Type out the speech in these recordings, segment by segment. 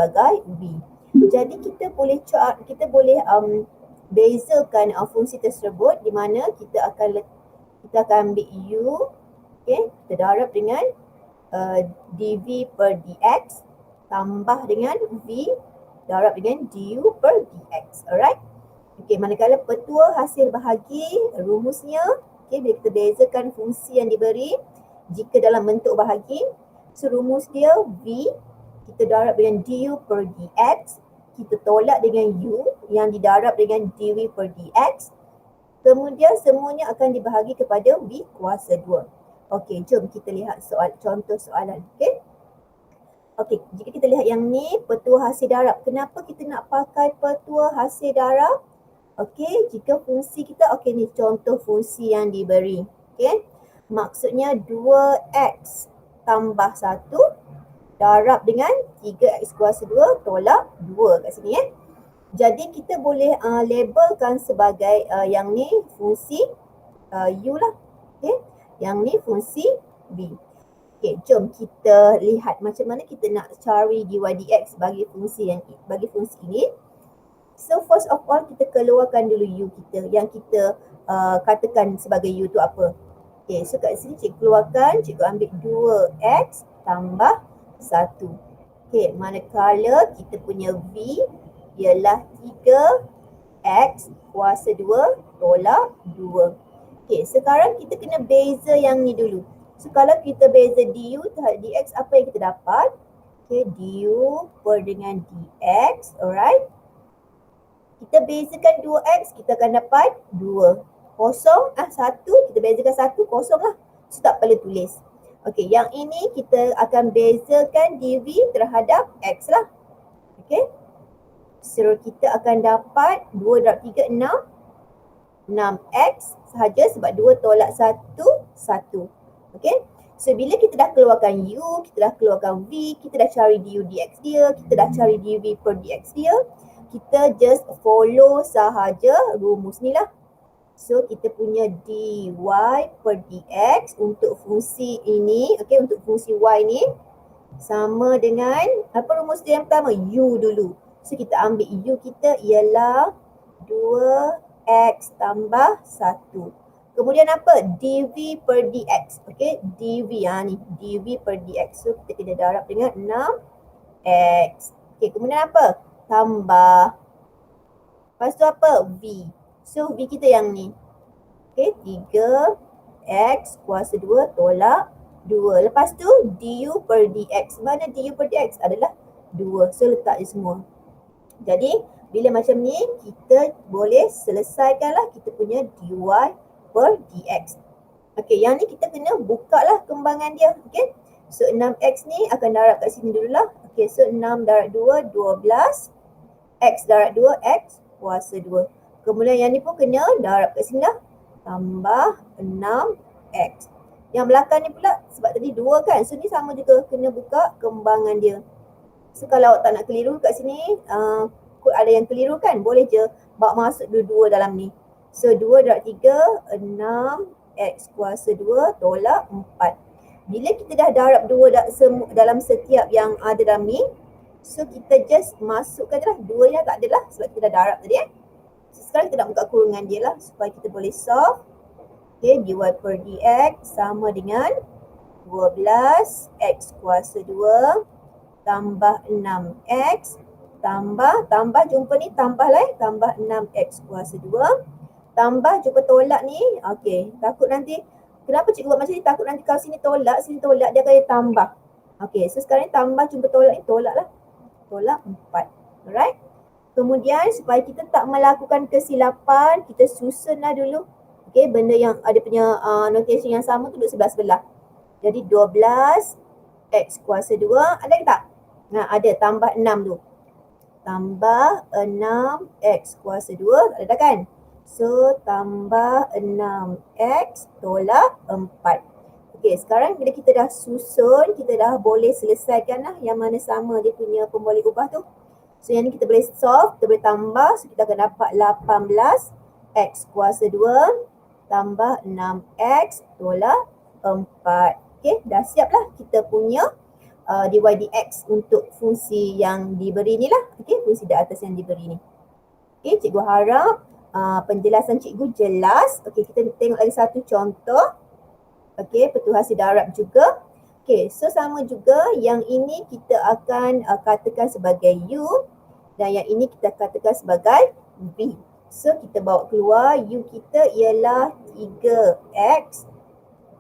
sebagai V. Jadi kita boleh bezakan fungsi tersebut di mana kita akan ambil U, okey, kita darab dengan dV per dx tambah dengan V darab dengan du per dx. Alright. Okey, manakala petua hasil bahagi, rumusnya, okey, bila kita bezakan fungsi yang diberi jika dalam bentuk bahagi, so rumus dia V, kita darab dengan du per dx, kita tolak dengan u yang didarab dengan dv per dx, kemudian semuanya akan dibahagi kepada v kuasa 2. Okey, jom kita lihat contoh soalan. Okey. Okey, jika kita lihat yang ni, petua hasil darab. Kenapa kita nak pakai petua hasil darab? Okey, jika fungsi kita, okey ni contoh fungsi yang diberi. Okey, maksudnya 2x tambah 1 darab dengan 3x kuasa 2 tolak 2 kat sini . Jadi kita boleh labelkan sebagai yang ni fungsi u lah. Okey, yang ni fungsi v. Okey, jom kita lihat macam mana kita nak cari dy dx bagi fungsi ini. So first of all, kita keluarkan dulu u kita yang kita katakan sebagai u tu apa. Okay, so kat sini cikgu keluarkan, cikgu ambil 2x tambah 1. Okay, manakala kita punya v ialah 3x kuasa 2 tolak 2. Okay, sekarang kita kena beza yang ni dulu. So kalau kita beza du terhadap dx, apa yang kita dapat? Okay, du per dengan dx, alright. Kita bezakan 2x, kita akan dapat 2. Kosong, 1, kita bezakan 1, kosong lah. So tak perlu tulis. Okey, yang ini kita akan bezakan dv terhadap x lah. Okey. So kita akan dapat 2 darab 3, 6. 6x sahaja sebab 2 tolak 1, 1. Okey. So bila kita dah keluarkan u, kita dah keluarkan v, kita dah cari du dx dia, kita dah cari dv per dx dia. Kita just follow sahaja rumus ni lah. So kita punya dy per dx untuk fungsi ini, okey, untuk fungsi y ni sama dengan apa rumus dia yang pertama? U dulu. So kita ambil u kita ialah 2x tambah 1. Kemudian apa? dv per dx. Okey, dv ni, dv per dx. So kita kena darab dengan 6x. Okey, kemudian apa? Tambah. Lepas tu apa? V. So V kita yang ni. Okay, 3x kuasa 2 tolak 2. Lepas tu du per dx. Mana du per dx? Adalah 2. So letak je semua. Jadi bila macam ni, kita boleh selesaikanlah kita punya dy per dx. Okay, yang ni kita kena buka lah kembangan dia. Okay. So 6x ni akan darab kat sini dululah. Okay, so 6 darab 2, 12. X darab 2, X kuasa 2. Kemudian yang ni pun kena darab kat sini lah. Tambah 6X. Yang belakang ni pula sebab tadi 2 kan. So ni sama juga kena buka kembangan dia. So kalau awak tak nak keliru kat sini, ada yang keliru kan. Boleh je bawa masuk dua-dua dalam ni. So 2 darab 3, 6X kuasa 2 tolak 4. Bila kita dah darab 2 dalam setiap yang ada dalam ni, so kita just masukkan je lah. 2 nya tak ada lah sebab kita dah darab tadi . So sekarang kita nak buka kurungan dia lah supaya kita boleh solve. Okay, dy per dx sama dengan 12x kuasa 2 tambah 6x tambah jumpa ni tambah lah tambah 6x kuasa 2 tambah jumpa tolak ni. Okay, takut nanti, kenapa cikgu buat macam ni? Takut nanti kalau sini tolak dia akan tambah. Okay, so sekarang ni tambah jumpa tolak ni, tolak lah. Tolak 4. Alright. Kemudian supaya kita tak melakukan kesilapan, kita susunlah dulu. Okay, benda yang ada punya notation yang sama tu duduk sebelah-sebelah. Jadi 12x kuasa 2, ada ke tak? Nah, ada, tambah 6 tu. Tambah 6x kuasa 2, ada kan? So tambah 6x tolak 4. Okay, sekarang bila kita dah susun, kita dah boleh selesaikan lah yang mana sama dia punya pemboleh ubah tu. So yang ni kita boleh solve, kita boleh tambah. So kita akan dapat 18x kuasa 2 tambah 6x tolak 4. Okay, dah siap lah kita punya dy dx untuk fungsi yang diberi ni lah. Okey, fungsi di atas yang diberi ni. Okey, cikgu harap penjelasan cikgu jelas. Okey, kita tengok lagi satu contoh. Okey, pertuhasi darab juga. Okey, so sama juga yang ini kita akan katakan sebagai U dan yang ini kita katakan sebagai V. So kita bawa keluar U kita ialah 3x.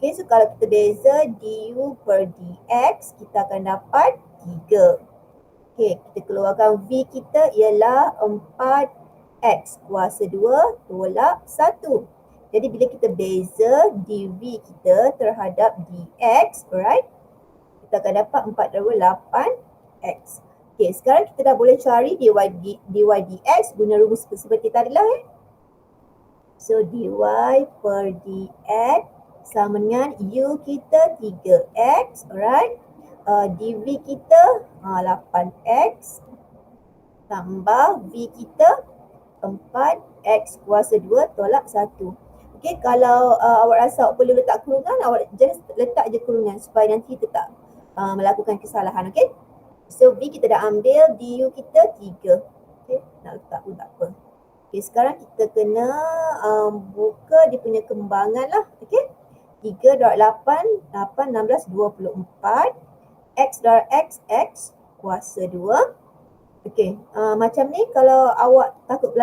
Okey, so kalau kita beza du per dx kita akan dapat 3. Okey, kita keluarkan V kita ialah 4x kuasa 2 tolak 1. Jadi bila kita beza dv kita terhadap dx, alright, kita akan dapat 4 darab 8x. Okey, sekarang kita dah boleh cari dy dx guna rumus seperti tadi lah. So dy per dx sama dengan u kita 3x, alright. dv kita 8x tambah v kita 4x kuasa 2 tolak 1. Okey, kalau awak rasa awak perlu letak kurungan, awak just letak je kurungan supaya nanti kita tak melakukan kesalahan. Okey, so v kita dah ambil, du kita 3. Okey, nak letak pun tak apa. Okey, sekarang kita kena buka dia punya kembangan lah. Okey, 3 darab 8, 8, 16, 24. X darab X, X kuasa 2. Okey, macam ni kalau awak takut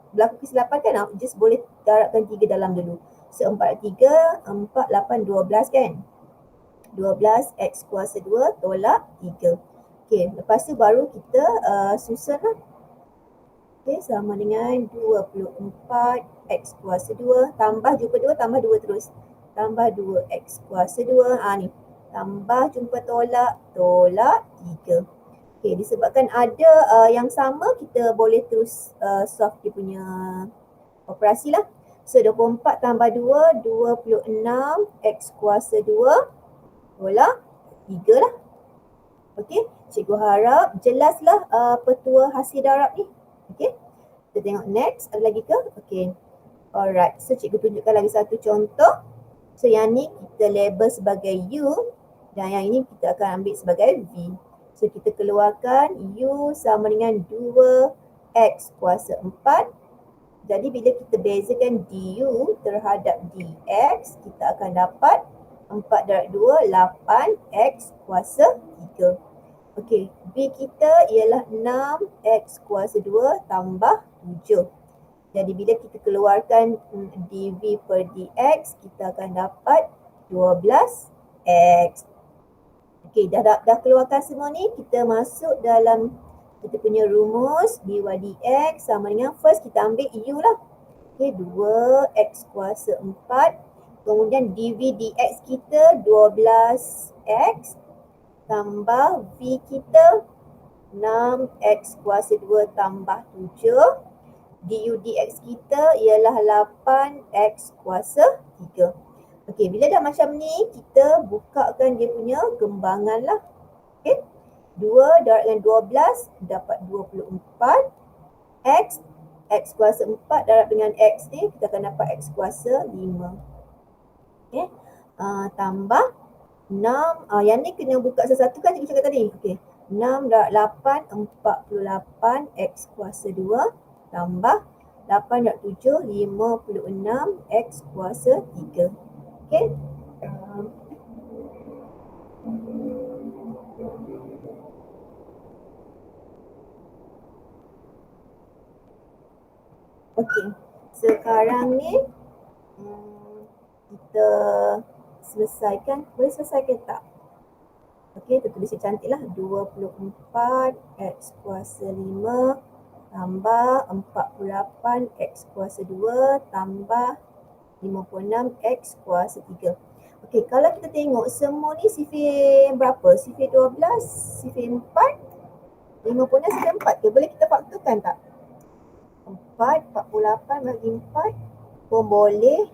berlaku kesilapan kan, awak just boleh darabkan 3 dalam dulu. So 4, 3, 4, 8, 12 kan. 12 X kuasa 2 tolak 3. Okey, lepas tu baru kita susun lah. Okey, sama dengan 24 X kuasa 2 tambah jumpa 2 tambah 2 terus. Tambah 2 X kuasa 2. Ni. Tambah jumpa tolak 3. Okey, disebabkan ada yang sama, kita boleh terus solve dia punya operasi lah. So 24 tambah 2, 26 X kuasa 2 tolak 3 lah. Okey, cikgu harap jelaslah petua hasil darab ni. Okey, kita tengok next, ada lagi ke? Okey, alright, so cikgu tunjukkan lagi satu contoh. So yang ni kita label sebagai U dan yang ini kita akan ambil sebagai V. So kita keluarkan U sama dengan 2X kuasa 4. Jadi bila kita bezakan du terhadap dx, kita akan dapat 4 darab 2, 8X kuasa 3. Okey, V kita ialah 6X kuasa 2 tambah 7. Jadi bila kita keluarkan dv per dx, kita akan dapat 12x. Okey, dah keluarkan semua ni, kita masuk dalam kita punya rumus dy dx sama dengan first kita ambil u lah. Okey, 2x kuasa 4. Kemudian dv dx kita 12x tambah v kita 6x kuasa 2 tambah 7. Du dx kita ialah 8x kuasa 3. Okey, bila dah macam ni, kita bukakan dia punya kembangan lah. Okey, 2 darab dengan 12 dapat 24. X kuasa 4 darab dengan X ni, kita akan dapat X kuasa 5. Okey, tambah 6, yang ni kena buka satu-satu kan cikgu cakap tadi. Okey, 6 darab 8, 48 X kuasa 2 tambah 8 darab 7, 56 X kuasa 3. Okey. Okey. Sekarang ni kita selesaikan. Boleh selesaikan tak? Okey, kita tulis cantiklah. 24 X kuasa 5 tambah 48 X kuasa 2 tambah 56 X kuasa 3. Okey, kalau kita tengok semua ni sifir berapa? Sifir 12, sifir 4, 56 sifir 4 ke? Boleh kita faktorkan tak? 4, 48 bagi 4 pun boleh.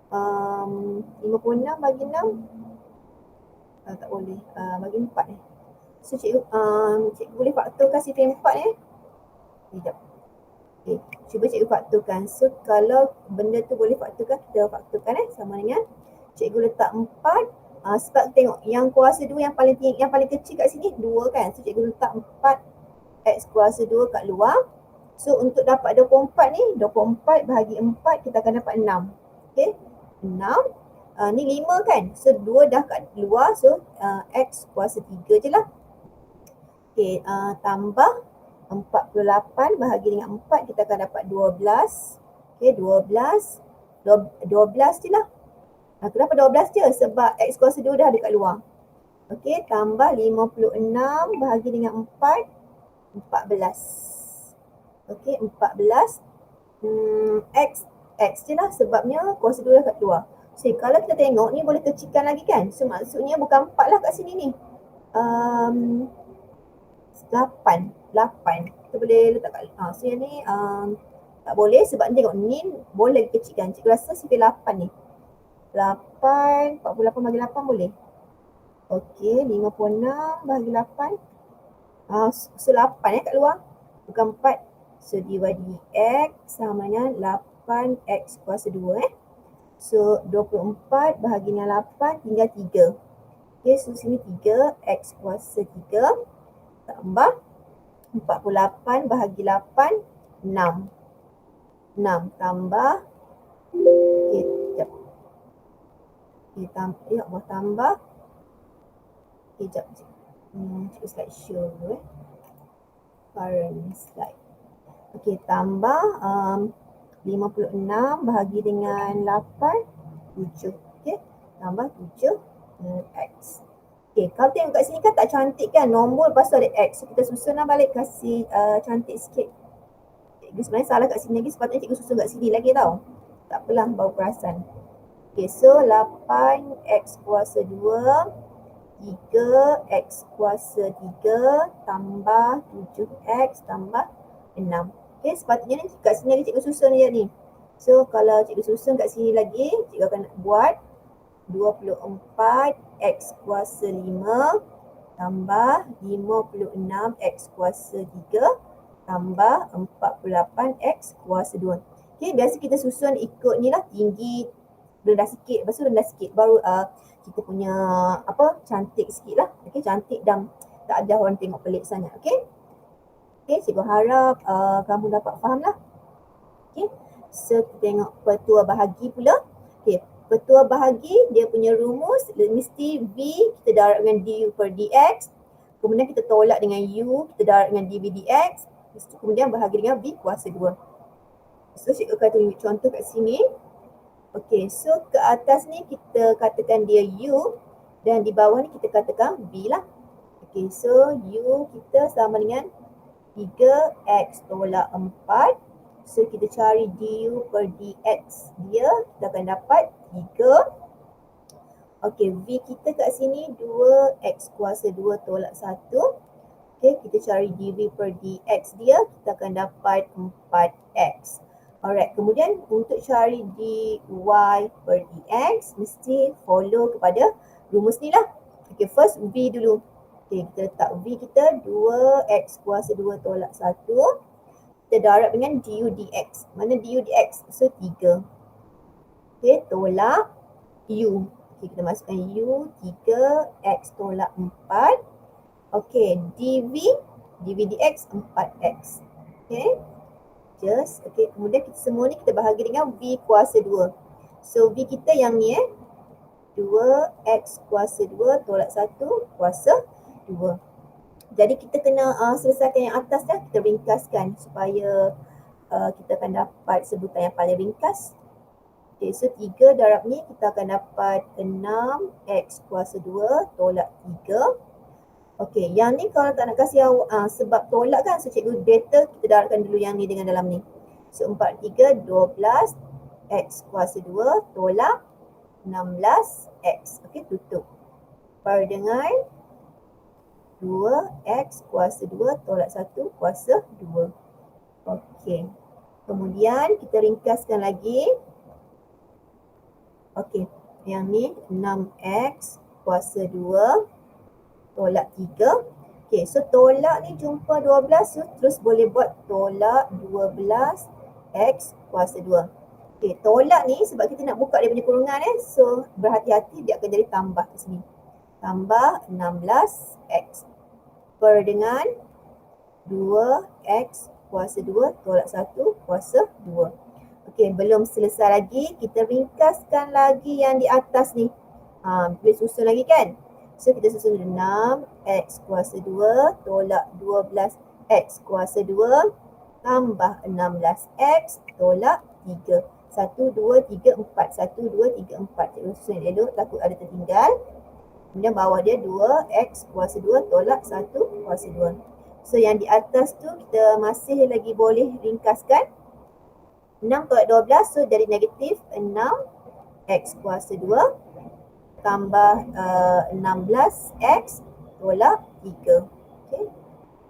56 bagi 6 tak boleh. Bagi 4 So cikgu boleh faktorkan sifir 4 Sekejap. Okay, cuba cikgu faktorkan. So kalau benda tu boleh faktorkan, kita faktorkan sama dengan cikgu letak 4 Sebab tengok yang kuasa 2 yang paling tinggi, yang paling kecil kat sini 2 kan. So cikgu letak 4x kuasa 2 kat luar. So untuk dapat 24 ni, 24 bahagi 4 kita akan dapat 6. Okay, 6. Ni 5 kan. So 2 dah kat luar, so x kuasa 3 je lah. Okay, tambah 48 bahagi dengan 4 kita akan dapat 12. Okay, 12 je lah. Kenapa 12 je? Sebab x kuasa 2 dah ada kat luar. Okey, tambah 56 bahagi dengan 4, 14. Okey, 14. X je lah sebabnya kuasa 2 dah kat luar. So, kalau kita tengok ni boleh kecilkan lagi kan? So, maksudnya bukan 4 lah kat sini ni. 8. Kita boleh letak kat so yang ni tak boleh sebab ni tengok ni boleh kecilkan. Cikgu rasa sifir 8 ni. 48 bagi 8 boleh. Okey, 56 bahagi 8. So 8 kat luar. Bukan 4. So divide x sama dengan 8x kuasa 2 So 24 bahagi dengan 8 tinggal 3. Okey, so sini 3x kuasa 3 tambah 48 bahagi 8 6. 6 tambah tambah sekejap je. Cikgu slide show dulu current slide. Okey, tambah 56 bahagi dengan 8 7. Okey, tambah 7 x. Okey, kalau tengok kat sini kan tak cantik kan, nombor lepas tu ada x. So kita susunlah balik, kasih cantik sikit. Cikgu sebenarnya salah kat sini lagi, sepatutnya cikgu susun kat sini lagi tau. Tak apalah, baru perasan. Okay, so 8x kuasa 2, 3x kuasa 3 tambah 7x tambah 6. Okay, sepatutnya ni kat sini lagi cikgu susun je ni. So kalau cikgu susun kat sini lagi, cikgu akan buat 24x kuasa 5 tambah 56x kuasa 3 tambah 48x kuasa 2. Okay, biasa kita susun ikut ni lah, tinggi rendah sikit, lepas tu rendah sikit, baru kita punya cantik sikit lah. Okay, cantik dan tak ada orang tengok pelik sangat. Okay, cikgu harap kamu dapat faham lah. Okay, so kita tengok pertua bahagi pula. Okay, pertua bahagi dia punya rumus mesti V kita darab dengan du per dx, kemudian kita tolak dengan u, kita darab dengan dv dx, kemudian bahagi dengan v kuasa 2. So cikgu akan tunjuk contoh kat sini. Okey, so ke atas ni kita katakan dia U dan di bawah ni kita katakan V lah. Okey, so U kita sama dengan 3x tolak 4. So kita cari du per dx dia, kita akan dapat 3. Okey, V kita kat sini 2x kuasa 2 tolak 1. Okey, kita cari dv per dx dia, kita akan dapat 4x. Alright, kemudian untuk cari dy per dx, mesti follow kepada rumus ni lah. Okay, first v dulu. Okay, kita letak v kita 2x kuasa 2 tolak 1. Kita darab dengan du dx. Mana du dx? So 3. Okay, tolak u. Okay, kita masukkan u 3x tolak 4. Okay, dv dx 4x. Okay. Okay, kemudian kita semua ni kita bahagi dengan V kuasa 2. So V kita yang ni 2x kuasa 2 tolak 1 kuasa 2. Jadi kita kena selesaikan yang atas dah, kita ringkaskan supaya kita akan dapat sebutan yang paling ringkas. Okay, so 3 darab ni kita akan dapat 6x kuasa 2 tolak 3. Okey, yang ni kalau tak nak kasih sebab tolak kan, so cikgu data kita darabkan dulu yang ni dengan dalam ni. So 4, 3, 12 x kuasa 2 tolak 16x. Okey, tutup. Per dengan 2x kuasa 2 tolak 1 kuasa 2. Okey, kemudian kita ringkaskan lagi. Okey, yang ni 6x kuasa 2 tolak 3. Okay, so tolak ni jumpa 12, so terus boleh buat tolak 12x kuasa 2. Okay, tolak ni sebab kita nak buka dia punya kurungan so berhati-hati dia akan jadi tambah di sini. Tambah 16x per dengan 2x kuasa 2 tolak 1 kuasa 2. Okey, belum selesai lagi. Kita ringkaskan lagi yang di atas ni. Boleh susun lagi kan? So, kita susun 6x kuasa 2 tolak 12x kuasa 2 tambah 16x tolak 3. 1, 2, 3, 4. 1, 2, 3, 4. Kita susun elok takut ada tertinggal. Kemudian bawah dia 2x kuasa 2 tolak 1 kuasa 2. So yang di atas tu kita masih lagi boleh ringkaskan. 6 tolak 12 so jadi negatif 6x kuasa 2 tambah 16x tolak 3. Okay.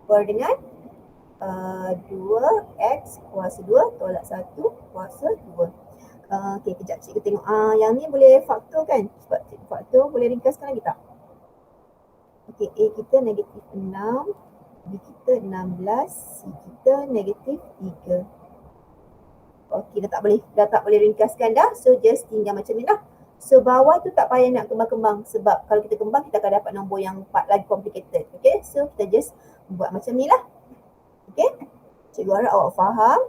Per dengan 2x kuasa 2 tolak 1 kuasa 2. Okay, kejap cikgu tengok. Yang ni boleh faktor kan? Sebab faktor boleh ringkaskan lagi tak? Okay, A kita negatif 6, B kita 16, C kita negatif 3. Okay, dah tak boleh ringkaskan dah. So just tinggal macam ni lah. So bawah tu tak payah nak kembang-kembang sebab kalau kita kembang kita akan dapat nombor yang lagi complicated. Okay, so kita just buat macam ni lah. Okay, cikgu harap awak faham.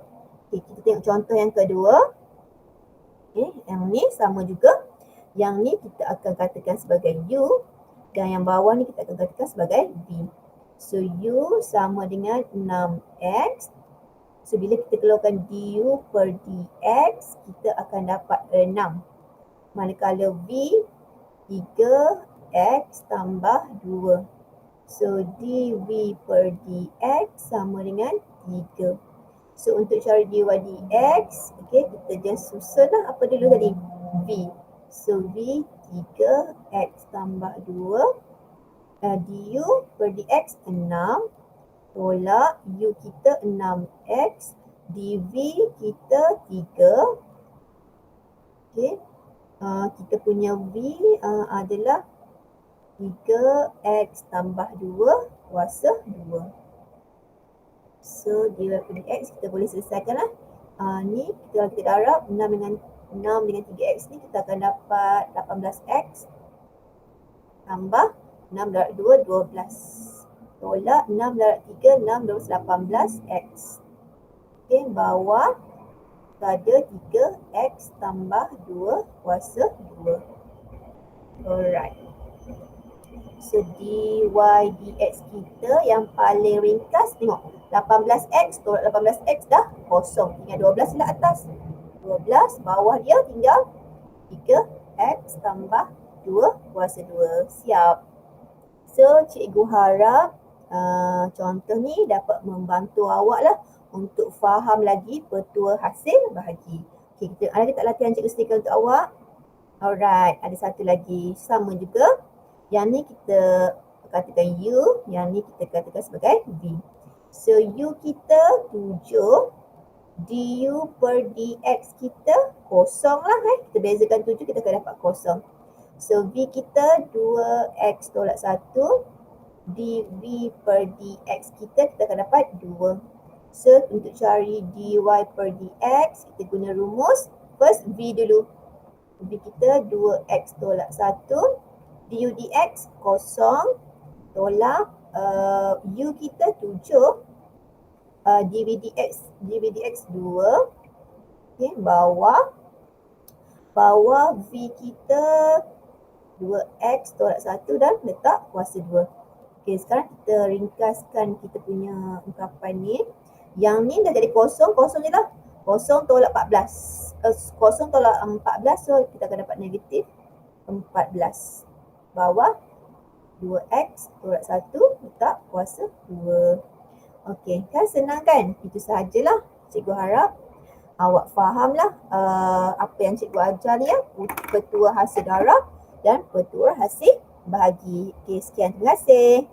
Okay, kita tengok contoh yang kedua. Okay, yang ni sama juga. Yang ni kita akan katakan sebagai U dan yang bawah ni kita akan katakan sebagai V. So U sama dengan 6X. So bila kita keluarkan DU per DX, kita akan dapat 6. Manakala V 3X tambah 2. So dV per dx sama dengan 3. So untuk cari dy dx, okay, kita just susun lah apa dulu tadi? V. So V 3x tambah 2 du per dx 6 tolak u kita 6x dv kita 3. Okay. Kita punya v adalah 3x tambah 2 kuasa 2. So dy per dx kita boleh selesaikan lah. Ni kalau kita darab 6 dengan 3x ni kita akan dapat 18x tambah 6 darab 2 12 tolak 6 darab 3 6 darab 18x. Okay, bawah ada 3x tambah 2 kuasa 2. Alright. So dy dx kita yang paling ringkas, tengok 18x tolak 18x dah kosong, tinggal 12 lah atas. 12 bawah dia tinggal 3x tambah 2 kuasa 2. Siap. So cikgu harap contoh ni dapat membantu awak lah untuk faham lagi petua hasil bahagi. Okay, kita ada tak latihan cikgu sediakan untuk awak? Alright, ada satu lagi sama juga. Yang ni kita katakan U, yang ni kita katakan sebagai V. So U kita 7, du per dx kita kosong lah. Kita bezakan 7, kita akan dapat kosong. So V kita 2x tolak 1, dv per dx kita akan dapat 2. So untuk cari dy per dx, kita guna rumus. First V dulu. V kita 2x tolak 1, du dx kosong tolak u kita 7, dv dx 2. Okay, bawah v kita 2x tolak 1 dan letak kuasa 2. Okay, sekarang kita ringkaskan kita punya ungkapan ni. Yang ni dah jadi kosong je lah. Kosong tolak 14. Kosong tolak 14, so kita akan dapat negatif 14. Bawah 2x tolak 1 letak kuasa 2. Okey, kan senang kan? Itu sahajalah. Cikgu harap awak fahamlah apa yang cikgu ajar ni ya. Petua hasil darab dan petua hasil bahagi. Okey, sekian. Terima kasih.